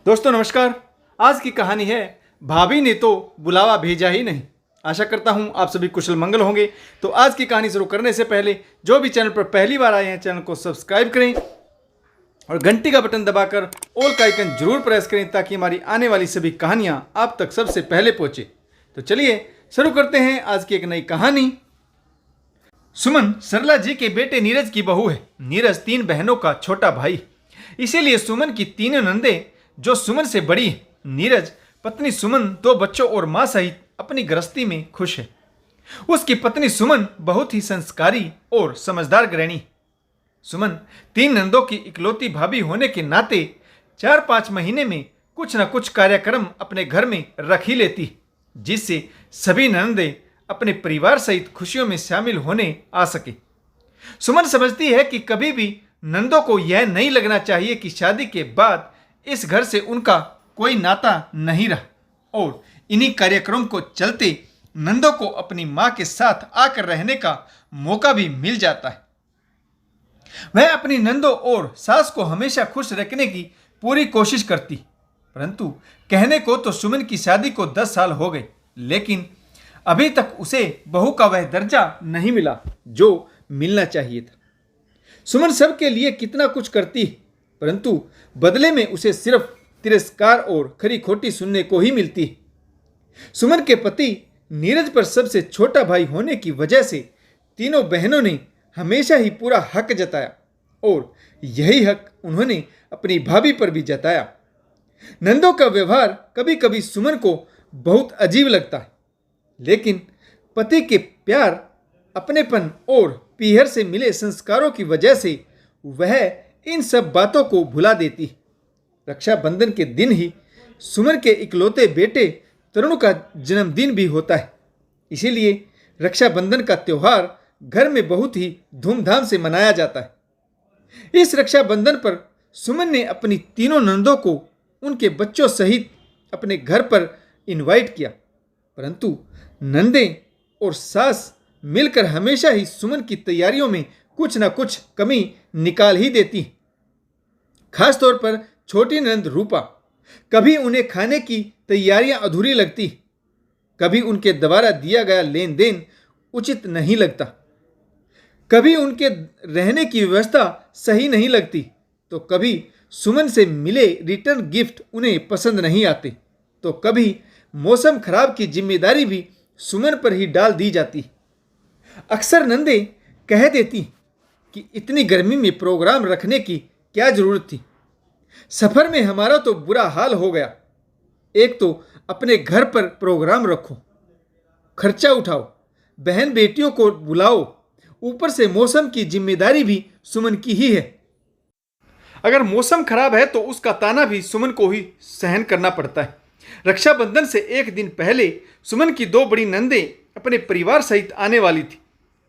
दोस्तों नमस्कार। आज की कहानी है भाभी ने तो बुलावा भेजा ही नहीं। आशा करता हूं आप सभी कुशल मंगल होंगे। तो आज की कहानी शुरू करने से पहले जो भी चैनल पर पहली बार आए हैं चैनल को सब्सक्राइब करें और घंटी का बटन दबाकर ऑल का आइकन जरूर प्रेस करें ताकि हमारी आने वाली सभी कहानियां आप तक सबसे पहले पहुंचे। तो चलिए शुरू करते हैं आज की एक नई कहानी। सुमन सरला जी के बेटे नीरज की बहू है। नीरज 3 बहनों का छोटा भाई, इसीलिए सुमन की तीनों नंदे जो सुमन से बड़ी है। नीरज पत्नी सुमन 2 बच्चों और मां सहित अपनी गृहस्थी में खुश है। उसकी पत्नी सुमन बहुत ही संस्कारी और समझदार गृहिणी। सुमन 3 नंदों की इकलौती भाभी होने के नाते 4-5 महीने में कुछ न कुछ कार्यक्रम अपने घर में रख ही लेती, जिससे सभी नंदे अपने परिवार सहित खुशियों में शामिल होने आ सके। सुमन समझती है कि कभी भी नंदों को यह नहीं लगना चाहिए कि शादी के बाद इस घर से उनका कोई नाता नहीं रहा और इन्हीं कार्यक्रम को चलते नंदों को अपनी मां के साथ आकर रहने का मौका भी मिल जाता है। वह अपनी नंदों और सास को हमेशा खुश रखने की पूरी कोशिश करती, परंतु कहने को तो सुमन की शादी को 10 साल हो गए, लेकिन अभी तक उसे बहू का वह दर्जा नहीं मिला जो मिलना चाहिए था। सुमन सबके लिए कितना कुछ करती है, परंतु बदले में उसे सिर्फ तिरस्कार और खरी खोटी सुनने को ही मिलती है। सुमन के पति नीरज पर सबसे छोटा भाई होने की वजह से तीनों बहनों ने हमेशा ही पूरा हक जताया और यही हक उन्होंने अपनी भाभी पर भी जताया। नंदों का व्यवहार कभी कभी सुमन को बहुत अजीब लगता है, लेकिन पति के प्यार, अपनेपन और पीहर से मिले संस्कारों की वजह से वह इन सब बातों को भुला देती। रक्षाबंधन के दिन ही सुमन के इकलौते बेटे तरुण का जन्मदिन भी होता है, इसीलिए रक्षाबंधन का त्यौहार घर में बहुत ही धूमधाम से मनाया जाता है। इस रक्षाबंधन पर सुमन ने अपनी तीनों नंदों को उनके बच्चों सहित अपने घर पर इनवाइट किया, परंतु नंदे और सास मिलकर हमेशा ही सुमन की तैयारियों में कुछ न कुछ कमी निकाल ही देती। खास तौर पर छोटी नंद रूपा, कभी उन्हें खाने की तैयारियां अधूरी लगती, कभी उनके द्वारा दिया गया लेन देन उचित नहीं लगता, कभी उनके रहने की व्यवस्था सही नहीं लगती, तो कभी सुमन से मिले रिटर्न गिफ्ट उन्हें पसंद नहीं आते, तो कभी मौसम खराब की जिम्मेदारी भी सुमन पर ही डाल दी जाती। अक्सर नंदे कह देती कि इतनी गर्मी में प्रोग्राम रखने की क्या जरूरत थी, सफर में हमारा तो बुरा हाल हो गया। एक तो अपने घर पर प्रोग्राम रखो, खर्चा उठाओ, बहन बेटियों को बुलाओ, ऊपर से मौसम की जिम्मेदारी भी सुमन की ही है। अगर मौसम खराब है तो उसका ताना भी सुमन को ही सहन करना पड़ता है। रक्षाबंधन से एक दिन पहले सुमन की 2 बड़ी नंदे अपने परिवार सहित आने वाली थी।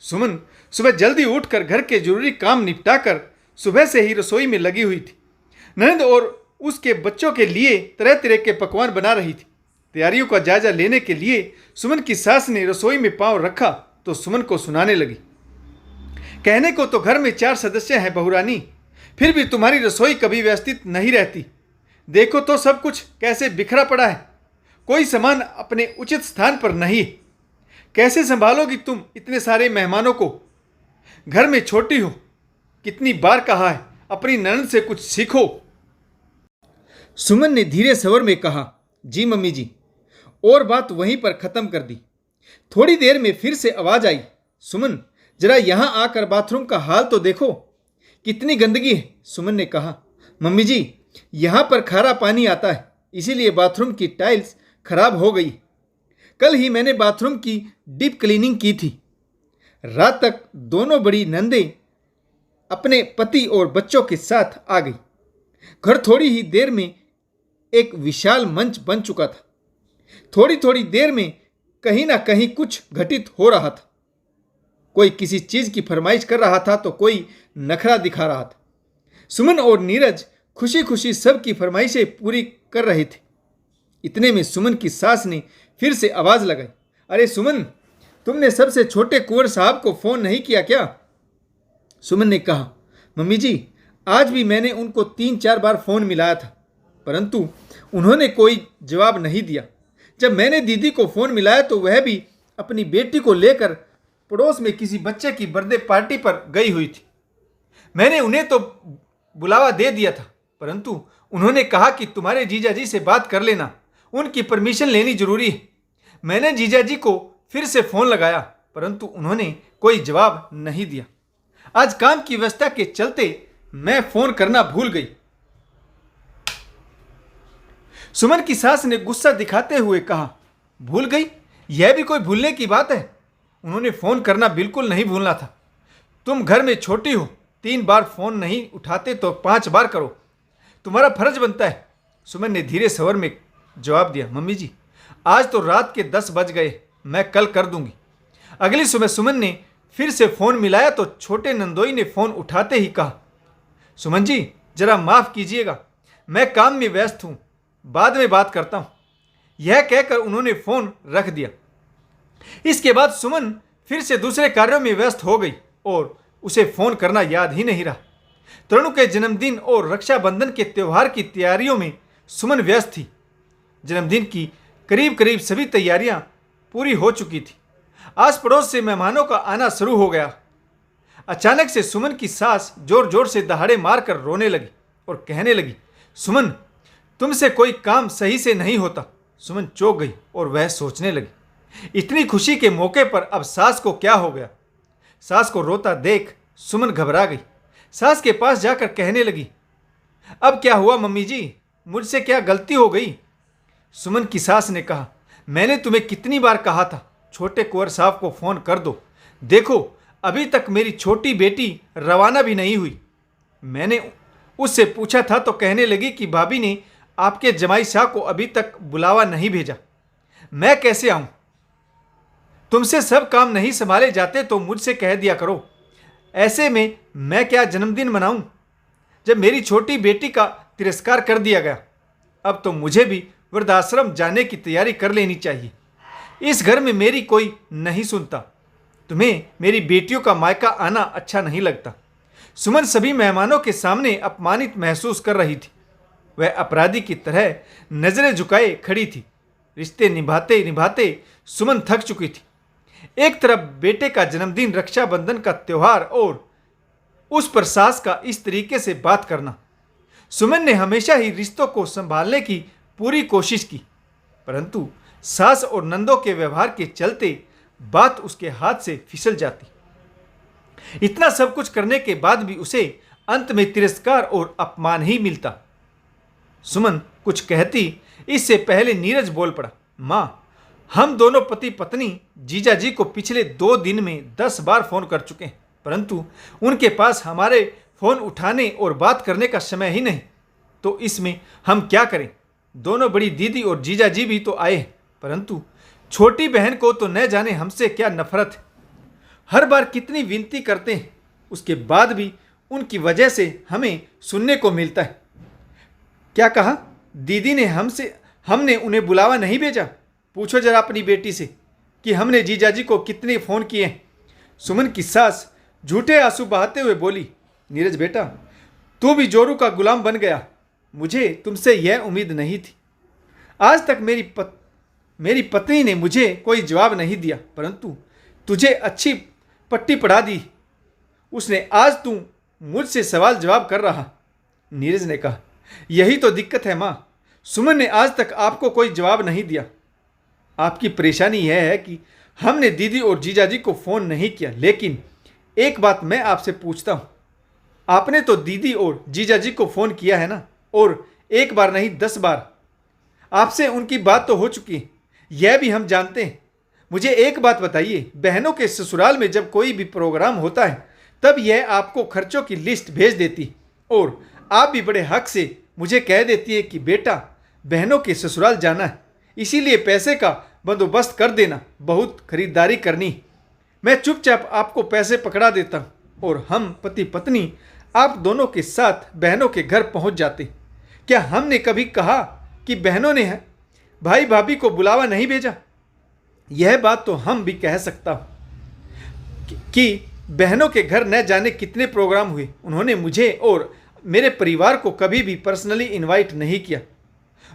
सुमन सुबह जल्दी उठकर घर के जरूरी काम निपटाकर सुबह से ही रसोई में लगी हुई थी। नंद और उसके बच्चों के लिए तरह तरह के पकवान बना रही थी। तैयारियों का जायजा लेने के लिए सुमन की सास ने रसोई में पांव रखा तो सुमन को सुनाने लगी, कहने को तो घर में 4 सदस्य हैं बहुरानी, फिर भी तुम्हारी रसोई कभी व्यवस्थित नहीं रहती। देखो तो सब कुछ कैसे बिखरा पड़ा है, कोई सामान अपने उचित स्थान पर नहीं। कैसे संभालोगी तुम इतने सारे मेहमानों को? घर में छोटी हो, कितनी बार कहा है अपनी ननद से कुछ सीखो। सुमन ने धीरे स्वर में कहा, जी मम्मी जी, और बात वहीं पर खत्म कर दी। थोड़ी देर में फिर से आवाज आई, सुमन जरा यहां आकर बाथरूम का हाल तो देखो, कितनी गंदगी है। सुमन ने कहा, मम्मी जी यहां पर खारा पानी आता है, इसीलिए बाथरूम की टाइल्स खराब हो गई। कल ही मैंने बाथरूम की डीप क्लीनिंग की थी। रात तक दोनों बड़ी नंदे अपने पति और बच्चों के साथ आ गई। घर थोड़ी ही देर में एक विशाल मंच बन चुका था। थोड़ी थोड़ी देर में कहीं ना कहीं कुछ घटित हो रहा था। कोई किसी चीज की फरमाइश कर रहा था तो कोई नखरा दिखा रहा था। सुमन और नीरज खुशी खुशी सबकी फरमाइशें पूरी कर रहे थे। इतने में सुमन की सास ने फिर से आवाज लगाई, अरे सुमन, तुमने सबसे छोटे कुंवर साहब को फोन नहीं किया क्या? सुमन ने कहा, मम्मी जी आज भी मैंने उनको 3-4 बार फोन मिलाया था, परंतु उन्होंने कोई जवाब नहीं दिया। जब मैंने दीदी को फ़ोन मिलाया तो वह भी अपनी बेटी को लेकर पड़ोस में किसी बच्चे की बर्थडे पार्टी पर गई हुई थी। मैंने उन्हें तो बुलावा दे दिया था, परंतु उन्होंने कहा कि तुम्हारे जीजा जी से बात कर लेना, उनकी परमिशन लेनी जरूरी है। मैंने जीजा जी को फिर से फ़ोन लगाया, परंतु उन्होंने कोई जवाब नहीं दिया। आज काम की व्यवस्था के चलते मैं फ़ोन करना भूल गई। सुमन की सास ने गुस्सा दिखाते हुए कहा, भूल गई? यह भी कोई भूलने की बात है? उन्होंने फ़ोन करना बिल्कुल नहीं भूलना था। तुम घर में छोटी हो, 3 बार फ़ोन नहीं उठाते तो 5 बार करो, तुम्हारा फर्ज बनता है। सुमन ने धीरे स्वर में जवाब दिया, मम्मी जी आज तो रात के 10 बज गए, मैं कल कर दूंगी। अगली सुबह सुमन ने फिर से फ़ोन मिलाया तो छोटे नंदोई ने फ़ोन उठाते ही कहा, सुमन जी जरा माफ़ कीजिएगा, मैं काम में व्यस्त हूँ, बाद में बात करता हूँ। यह कहकर उन्होंने फ़ोन रख दिया। इसके बाद सुमन फिर से दूसरे कार्यों में व्यस्त हो गई और उसे फ़ोन करना याद ही नहीं रहा। तरुण के जन्मदिन और रक्षाबंधन के त्यौहार की तैयारियों में सुमन व्यस्त थी। जन्मदिन की करीब करीब सभी तैयारियां पूरी हो चुकी थी। आस पड़ोस से मेहमानों का आना शुरू हो गया। अचानक से सुमन की सास जोर जोर से दहाड़े मारकर रोने लगी और कहने लगी, सुमन तुमसे कोई काम सही से नहीं होता। सुमन चौंक गई और वह सोचने लगी, इतनी खुशी के मौके पर अब सास को क्या हो गया। सास को रोता देख सुमन घबरा गई। सास के पास जाकर कहने लगी, अब क्या हुआ मम्मी जी, मुझसे क्या गलती हो गई? सुमन की सास ने कहा, मैंने तुम्हें कितनी बार कहा था छोटे कुंवर साहब को फ़ोन कर दो, देखो अभी तक मेरी छोटी बेटी रवाना भी नहीं हुई। मैंने उससे पूछा था तो कहने लगी कि भाभी ने आपके जमाई शाह को अभी तक बुलावा नहीं भेजा। मैं कैसे आऊं? तुमसे सब काम नहीं संभाले जाते तो मुझसे कह दिया करो। ऐसे में मैं क्या जन्मदिन मनाऊं जब मेरी छोटी बेटी का तिरस्कार कर दिया गया। अब तो मुझे भी वृद्धाश्रम जाने की तैयारी कर लेनी चाहिए। इस घर में मेरी कोई नहीं सुनता। तुम्हें मेरी बेटियों का मायका आना अच्छा नहीं लगता। सुमन सभी मेहमानों के सामने अपमानित महसूस कर रही थी। वह अपराधी की तरह नजरें झुकाए खड़ी थी। रिश्ते निभाते निभाते सुमन थक चुकी थी। एक तरफ बेटे का जन्मदिन, रक्षाबंधन का त्यौहार और उस पर सास का इस तरीके से बात करना। सुमन ने हमेशा ही रिश्तों को संभालने की पूरी कोशिश की, परंतु सास और नंदों के व्यवहार के चलते बात उसके हाथ से फिसल जाती। इतना सब कुछ करने के बाद भी उसे अंत में तिरस्कार और अपमान ही मिलता। सुमन कुछ कहती इससे पहले नीरज बोल पड़ा, माँ हम दोनों पति पत्नी जीजा जी को पिछले 2 दिन में 10 बार फ़ोन कर चुके हैं, परंतु उनके पास हमारे फ़ोन उठाने और बात करने का समय ही नहीं। तो इसमें हम क्या करें? दोनों बड़ी दीदी और जीजा जी भी तो आए हैं, परंतु छोटी बहन को तो न जाने हमसे क्या नफरत है। हर बार कितनी विनती करते हैं, उसके बाद भी उनकी वजह से हमें सुनने को मिलता है। क्या कहा? दीदी ने हमने उन्हें बुलावा नहीं भेजा? पूछो जरा अपनी बेटी से कि हमने जीजाजी को कितने फ़ोन किए हैं। सुमन की सास झूठे आंसू बहाते हुए बोली, नीरज बेटा तू भी जोरू का गुलाम बन गया। मुझे तुमसे यह उम्मीद नहीं थी। आज तक मेरी पत्नी ने मुझे कोई जवाब नहीं दिया, परंतु तुझे अच्छी पट्टी पढ़ा दी उसने। आज तू मुझसे सवाल जवाब कर रहा। नीरज ने कहा, यही तो दिक्कत है माँ, सुमन ने आज तक आपको कोई जवाब नहीं दिया। आपकी परेशानी यह है कि हमने दीदी और जीजाजी को फ़ोन नहीं किया। लेकिन एक बात मैं आपसे पूछता हूँ, आपने तो दीदी और जीजाजी को फ़ोन किया है ना? और एक बार नहीं 10 बार। आपसे उनकी बात तो हो चुकी है, यह भी हम जानते हैं। मुझे एक बात बताइए, बहनों के ससुराल में जब कोई भी प्रोग्राम होता है तब यह आपको खर्चों की लिस्ट भेज देती और आप भी बड़े हक से मुझे कह देती है कि बेटा बहनों के ससुराल जाना है, इसीलिए पैसे का बंदोबस्त कर देना, बहुत खरीदारी करनी। मैं चुपचाप आपको पैसे पकड़ा देता हूँ और हम पति पत्नी आप दोनों के साथ बहनों के घर पहुँच जाते। क्या हमने कभी कहा कि बहनों ने भाई भाभी को बुलावा नहीं भेजा? यह बात तो हम भी कह सकता हूँ कि बहनों के घर न जाने कितने प्रोग्राम हुए। उन्होंने मुझे और मेरे परिवार को कभी भी पर्सनली इनवाइट नहीं किया।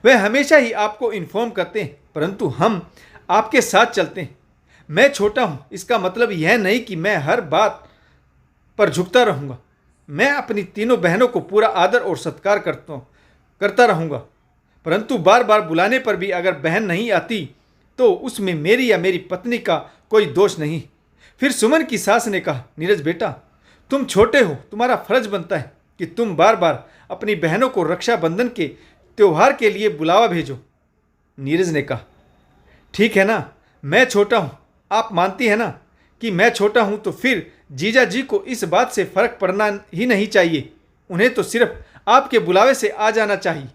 वह हमेशा ही आपको इन्फॉर्म करते हैं, परंतु हम आपके साथ चलते हैं। मैं छोटा हूँ, इसका मतलब यह नहीं कि मैं हर बात पर झुकता रहूँगा। मैं अपनी तीनों बहनों को पूरा आदर और सत्कार करता रहूँगा, परंतु बार बार बुलाने पर भी अगर बहन नहीं आती तो उसमें मेरी या मेरी पत्नी का कोई दोष नहीं। फिर सुमन की सास ने कहा, नीरज बेटा, तुम छोटे हो, तुम्हारा फर्ज बनता है कि तुम बार बार अपनी बहनों को रक्षाबंधन के त्यौहार के लिए बुलावा भेजो। नीरज ने कहा, ठीक है ना, मैं छोटा हूँ, आप मानती है ना कि मैं छोटा हूँ, तो फिर जीजा जी को इस बात से फर्क पड़ना ही नहीं चाहिए। उन्हें तो सिर्फ आपके बुलावे से आ जाना चाहिए,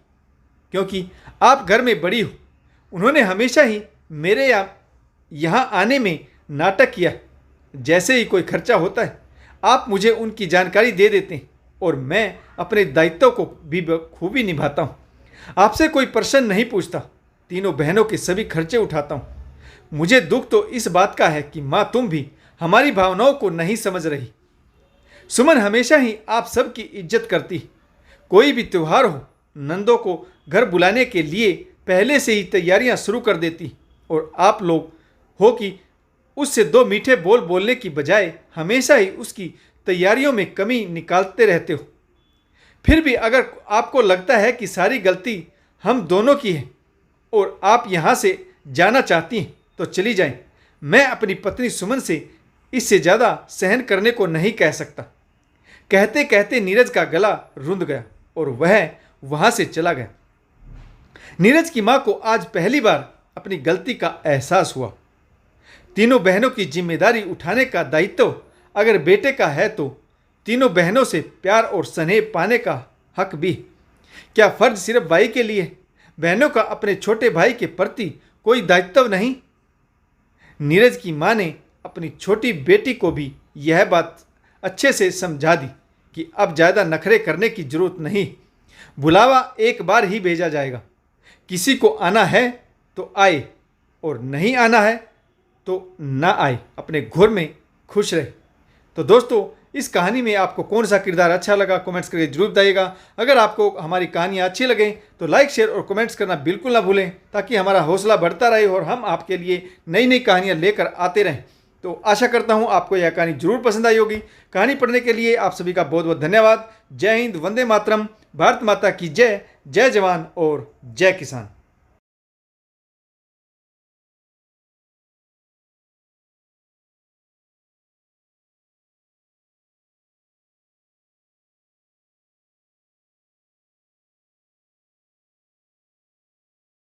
क्योंकि आप घर में बड़ी हो। उन्होंने हमेशा ही मेरे यहाँ आने में नाटक किया। जैसे ही कोई खर्चा होता है आप मुझे उनकी जानकारी दे देते हैं और मैं अपने दायित्व को भी बखूबी निभाता हूँ। आपसे कोई प्रश्न नहीं पूछता, तीनों बहनों के सभी खर्चे उठाता हूँ। मुझे दुख तो इस बात का है कि माँ तुम भी हमारी भावनाओं को नहीं समझ रही। सुमन हमेशा ही आप सबकी इज्जत करती। कोई भी त्यौहार हो, नंदों को घर बुलाने के लिए पहले से ही तैयारियां शुरू कर देती, और आप लोग हो कि उससे दो मीठे बोल बोलने की बजाय हमेशा ही उसकी तैयारियों में कमी निकालते रहते हो। फिर भी अगर आपको लगता है कि सारी गलती हम दोनों की है और आप यहाँ से जाना चाहती हैं तो चली जाएं। मैं अपनी पत्नी सुमन से इससे ज़्यादा सहन करने को नहीं कह सकता। कहते कहते नीरज का गला रुंध गया और वह वहाँ से चला गया। नीरज की माँ को आज पहली बार अपनी गलती का एहसास हुआ। तीनों बहनों की जिम्मेदारी उठाने का दायित्व अगर बेटे का है तो तीनों बहनों से प्यार और स्नेह पाने का हक भी। क्या फर्ज सिर्फ भाई के लिए? बहनों का अपने छोटे भाई के प्रति कोई दायित्व नहीं? नीरज की माँ ने अपनी छोटी बेटी को भी यह बात अच्छे से समझा दी कि अब ज़्यादा नखरे करने की जरूरत नहीं। बुलावा एक बार ही भेजा जाएगा। किसी को आना है तो आए और नहीं आना है तो ना आए, अपने घर में खुश रहे। तो दोस्तों, इस कहानी में आपको कौन सा किरदार अच्छा लगा कमेंट्स करके जरूर बताइएगा। अगर आपको हमारी कहानियाँ अच्छी लगे तो लाइक, शेयर और कमेंट्स करना बिल्कुल ना भूलें, ताकि हमारा हौसला बढ़ता रहे और हम आपके लिए नई नई कहानियाँ लेकर आते रहें। तो आशा करता हूँ आपको यह कहानी जरूर पसंद आई होगी। कहानी पढ़ने के लिए आप सभी का बहुत बहुत धन्यवाद। जय हिंद, वंदे मातरम, भारत माता की जय। जय जवान और जय किसान।